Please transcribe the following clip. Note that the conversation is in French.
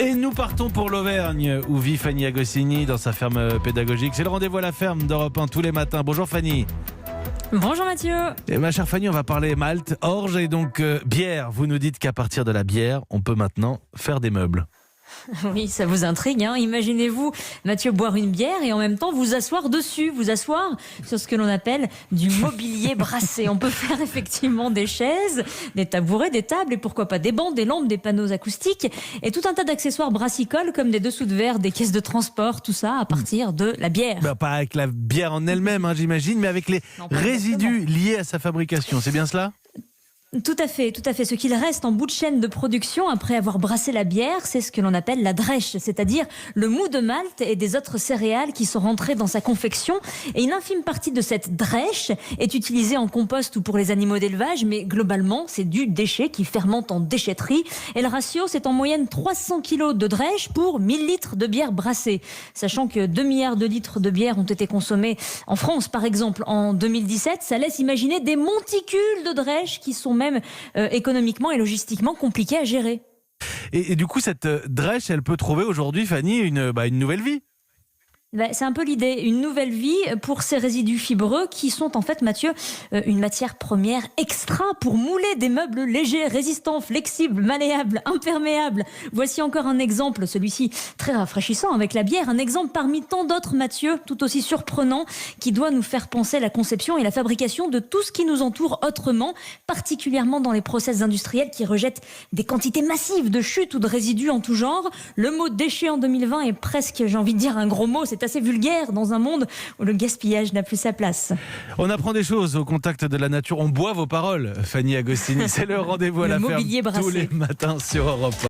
Et nous partons pour l'Auvergne, où vit Fanny Agostini dans sa ferme pédagogique. C'est le rendez-vous à la ferme d'Europe 1 tous les matins. Bonjour Fanny. Bonjour Mathieu. Et ma chère Fanny, on va parler Malte, orge et donc bière. Vous nous dites qu'à partir de la bière, on peut maintenant faire des meubles. Oui, ça vous intrigue, hein. Imaginez-vous, Mathieu, boire une bière et en même temps vous asseoir dessus, vous asseoir sur ce que l'on appelle du mobilier brassé. On peut faire effectivement des chaises, des tabourets, des tables et pourquoi pas des bancs, des lampes, des panneaux acoustiques et tout un tas d'accessoires brassicoles comme des dessous de verre, des caisses de transport, tout ça à partir de la bière. Bah, pas avec la bière en elle-même, hein, j'imagine, mais avec les résidus liés à sa fabrication. C'est bien cela ? Tout à fait, tout à fait. Ce qu'il reste en bout de chaîne de production après avoir brassé la bière, c'est ce que l'on appelle la drèche, c'est-à-dire le mou de malt et des autres céréales qui sont rentrées dans sa confection. Et une infime partie de cette drèche est utilisée en compost ou pour les animaux d'élevage, mais globalement, c'est du déchet qui fermente en déchetterie. Et le ratio, c'est en moyenne 300 kilos de drèche pour 1000 litres de bière brassée. Sachant que 2 milliards de litres de bière ont été consommés en France, par exemple, en 2017, ça laisse imaginer des monticules de drèche qui sont même économiquement et logistiquement compliqué à gérer. Et du coup, cette drèche, elle peut trouver aujourd'hui, Fanny, une nouvelle vie. C'est un peu l'idée, une nouvelle vie pour ces résidus fibreux qui sont en fait, Mathieu, une matière première extra pour mouler des meubles légers, résistants, flexibles, malléables, imperméables. Voici encore un exemple, celui-ci très rafraîchissant avec la bière, un exemple parmi tant d'autres, Mathieu, tout aussi surprenant, qui doit nous faire penser à la conception et la fabrication de tout ce qui nous entoure autrement, particulièrement dans les process industriels qui rejettent des quantités massives de chutes ou de résidus en tout genre. Le mot déchet en 2020 est presque, j'ai envie de dire, un gros mot. C'est assez vulgaire dans un monde où le gaspillage n'a plus sa place. On apprend des choses au contact de la nature. On boit vos paroles, Fanny Agostini. C'est le rendez-vous à la ferme tous les matins sur Europe 1.